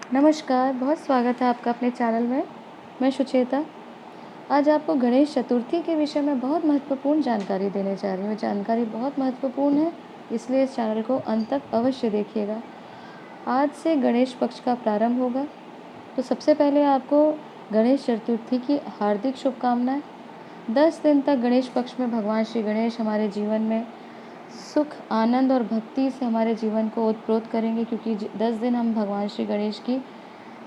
नमस्कार, बहुत स्वागत है आपका अपने चैनल में। मैं सुचेता। आज आपको गणेश चतुर्थी के विषय में बहुत महत्वपूर्ण जानकारी देने जा रही हूँ। जानकारी बहुत महत्वपूर्ण है, इसलिए इस चैनल को अंत तक अवश्य देखिएगा। आज से गणेश पक्ष का प्रारंभ होगा, तो सबसे पहले आपको गणेश चतुर्थी की हार्दिक शुभकामनाएँ। 10 दिन तक गणेश पक्ष में भगवान श्री गणेश हमारे जीवन में सुख, आनंद और भक्ति से हमारे जीवन को ओतप्रोत करेंगे, क्योंकि 10 दिन हम भगवान श्री गणेश की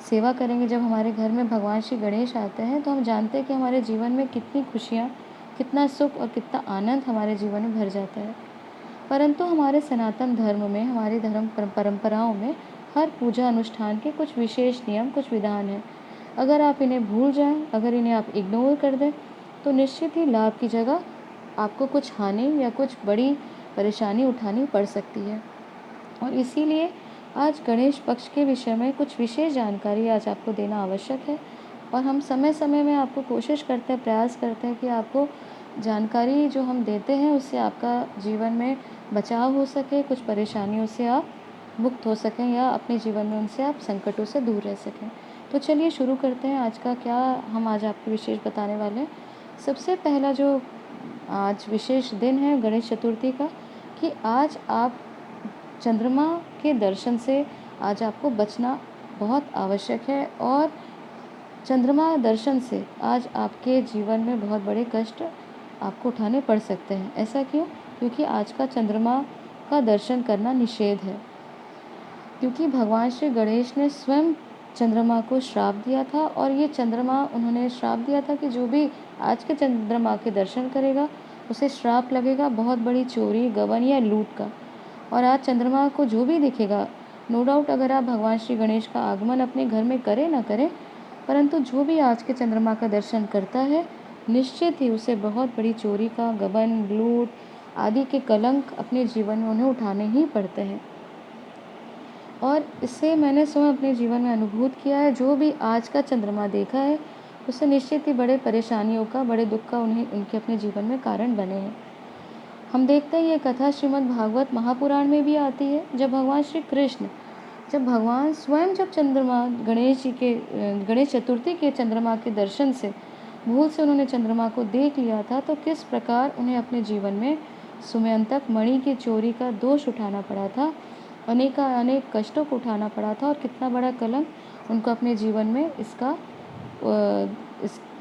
सेवा करेंगे। जब हमारे घर में भगवान श्री गणेश आते हैं तो हम जानते हैं कि हमारे जीवन में कितनी खुशियाँ, कितना सुख और कितना आनंद हमारे जीवन में भर जाता है। परंतु हमारे सनातन धर्म में, हमारी धर्म परंपराओं में हर पूजा अनुष्ठान के कुछ विशेष नियम, कुछ विधान हैं। अगर आप इन्हें भूल जाएं, अगर इन्हें आप इग्नोर कर दें, तो निश्चित ही लाभ की जगह आपको कुछ हानि या कुछ बड़ी परेशानी उठानी पड़ सकती है। और इसीलिए आज गणेश पक्ष के विषय में कुछ विशेष जानकारी आज आपको देना आवश्यक है। और हम समय समय में आपको कोशिश करते हैं, प्रयास करते हैं कि आपको जानकारी जो हम देते हैं उससे आपका जीवन में बचाव हो सके, कुछ परेशानियों से आप मुक्त हो सकें या अपने जीवन में उनसे आप संकटों से दूर रह सकें। तो चलिए शुरू करते हैं आज का क्या हम आज आपको विशेष बताने वाले हैं। सबसे पहला जो आज विशेष दिन है गणेश चतुर्थी का, कि आज आप चंद्रमा के दर्शन से आज आपको बचना बहुत आवश्यक है। और चंद्रमा दर्शन से आज आपके जीवन में बहुत बड़े कष्ट आपको उठाने पड़ सकते हैं। ऐसा क्यों? क्योंकि आज का चंद्रमा का दर्शन करना निषेध है, क्योंकि भगवान श्री गणेश ने स्वयं चंद्रमा को श्राप दिया था। और ये चंद्रमा उन्होंने श्राप दिया था कि जो भी आज के चंद्रमा के दर्शन करेगा उसे श्राप लगेगा बहुत बड़ी चोरी, गबन या लूट का। और आज चंद्रमा को जो भी दिखेगा, नो डाउट अगर आप भगवान श्री गणेश का आगमन अपने घर में करें ना करें, परंतु जो भी आज के चंद्रमा का दर्शन करता है, निश्चित ही उसे बहुत बड़ी चोरी का, गबन, लूट आदि के कलंक अपने जीवन में उन्हें उठाने ही पड़ते हैं। और इससे मैंने स्वयं अपने जीवन में अनुभूत किया है। जो भी आज का चंद्रमा देखा है, उससे निश्चित ही बड़े परेशानियों का, बड़े दुख का उन्हें उनके अपने जीवन में कारण बने हैं। हम देखते हैं ये कथा श्रीमद् भागवत महापुराण में भी आती है। जब भगवान श्री कृष्ण, जब भगवान स्वयं जब चंद्रमा गणेश चतुर्थी के चंद्रमा के दर्शन से भूल से उन्होंने चंद्रमा को देख लिया था, तो किस प्रकार उन्हें अपने जीवन में सुमयंतक मणि की चोरी का दोष उठाना पड़ा था, अनेक कष्टों को उठाना पड़ा था। और कितना बड़ा कलंक उनको अपने जीवन में इसका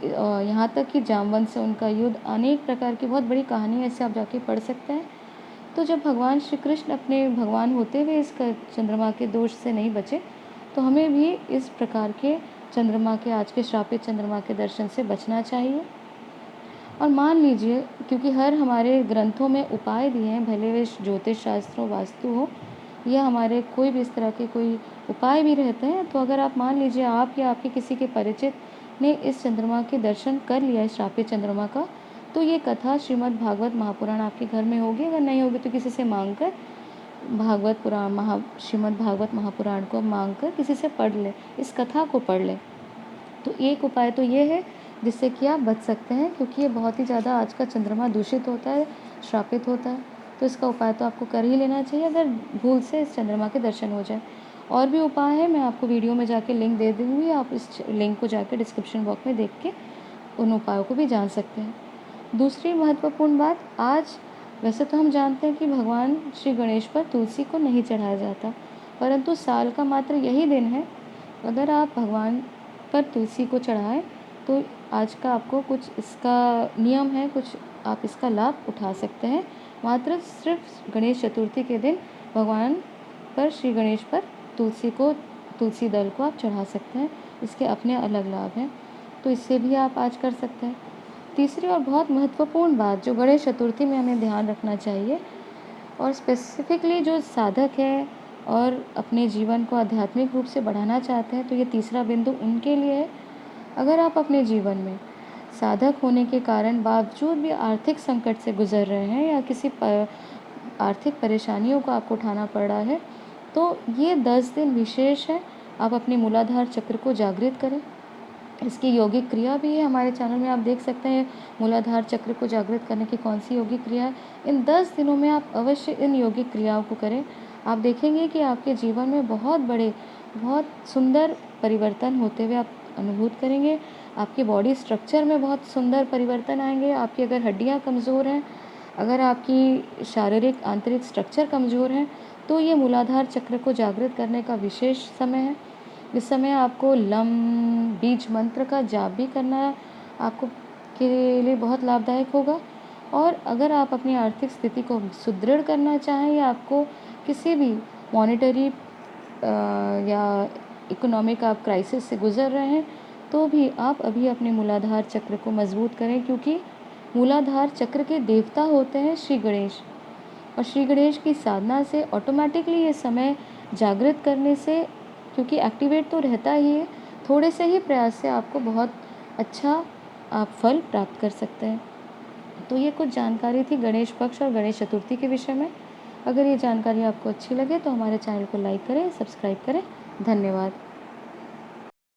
यहाँ तक कि जामवंत से उनका युद्ध, अनेक प्रकार की बहुत बड़ी कहानी, ऐसे आप जाके पढ़ सकते हैं। तो जब भगवान श्री कृष्ण अपने भगवान होते हुए इस चंद्रमा के दोष से नहीं बचे, तो हमें भी इस प्रकार के चंद्रमा के, आज के श्रापित चंद्रमा के दर्शन से बचना चाहिए। और मान लीजिए, क्योंकि हर हमारे ग्रंथों में उपाय दिए हैं, भले वे ज्योतिष शास्त्र हो, वास्तु हो, या हमारे कोई भी इस तरह के कोई उपाय भी रहते हैं, तो अगर आप मान लीजिए आप या आपके किसी के परिचित ने इस चंद्रमा के दर्शन कर लिया, इस श्रापित चंद्रमा का, तो ये कथा श्रीमद् भागवत महापुराण आपके घर में होगी। अगर नहीं होगी तो किसी से मांग कर श्रीमद् भागवत महापुराण को मांग कर किसी से पढ़ लें, इस कथा को पढ़ लें। तो एक उपाय तो ये है जिससे कि आप बच सकते हैं, क्योंकि ये बहुत ही ज़्यादा आज का चंद्रमा दूषित होता है, श्रापित होता है। तो इसका उपाय तो आपको कर ही लेना चाहिए, अगर भूल से इस चंद्रमा के दर्शन हो जाए। और भी उपाय है, मैं आपको वीडियो में जाके लिंक दे दूँगी, आप इस लिंक को जाके डिस्क्रिप्शन बॉक्स में देख के उन उपायों को भी जान सकते हैं। दूसरी महत्वपूर्ण बात, आज वैसे तो हम जानते हैं कि भगवान श्री गणेश पर तुलसी को नहीं चढ़ाया जाता, परंतु साल का मात्र यही दिन है, अगर आप भगवान पर तुलसी को चढ़ाएं तो आज का आपको कुछ इसका नियम है, कुछ आप इसका लाभ उठा सकते हैं। मात्र सिर्फ गणेश चतुर्थी के दिन भगवान पर, श्री गणेश पर तुलसी दल को आप चढ़ा सकते हैं। इसके अपने अलग लाभ हैं, तो इससे भी आप आज कर सकते हैं। तीसरी और बहुत महत्वपूर्ण बात जो गणेश चतुर्थी में हमें ध्यान रखना चाहिए, और स्पेसिफिकली जो साधक है और अपने जीवन को आध्यात्मिक रूप से बढ़ाना चाहते हैं, तो ये तीसरा बिंदु उनके लिए है। अगर आप अपने जीवन में साधक होने के कारण बावजूद भी आर्थिक संकट से गुजर रहे हैं या किसी आर्थिक परेशानियों को आपको उठाना पड़ रहा है, तो ये 10 दिन विशेष है। आप अपने मूलाधार चक्र को जागृत करें। इसकी यौगिक क्रिया भी है, हमारे चैनल में आप देख सकते हैं मूलाधार चक्र को जागृत करने की कौन सी यौगिक क्रिया है। इन 10 दिनों में आप अवश्य इन यौगिक क्रियाओं को करें। आप देखेंगे कि आपके जीवन में बहुत सुंदर परिवर्तन होते हुए आप अनुभूत करेंगे। आपकी बॉडी स्ट्रक्चर में बहुत सुंदर परिवर्तन आएंगे। आपकी अगर हड्डियाँ कमज़ोर हैं, अगर आपकी शारीरिक आंतरिक स्ट्रक्चर कमज़ोर है, तो ये मूलाधार चक्र को जागृत करने का विशेष समय है। इस समय आपको लम बीज मंत्र का जाप भी करना आपको के लिए बहुत लाभदायक होगा। और अगर आप अपनी आर्थिक स्थिति को सुदृढ़ करना चाहें या आपको किसी भी मॉनेटरी या इकोनॉमिक आप क्राइसिस से गुज़र रहे हैं, तो भी आप अभी अपने मूलाधार चक्र को मजबूत करें, क्योंकि मूलाधार चक्र के देवता होते हैं श्री गणेश। और श्री गणेश की साधना से ऑटोमेटिकली ये समय जागृत करने से, क्योंकि एक्टिवेट तो रहता ही है, थोड़े से ही प्रयास से आपको बहुत अच्छा आप फल प्राप्त कर सकते हैं। तो ये कुछ जानकारी थी गणेश पक्ष और गणेश चतुर्थी के विषय में। अगर ये जानकारी आपको अच्छी लगे तो हमारे चैनल को लाइक करें, सब्सक्राइब करें। धन्यवाद।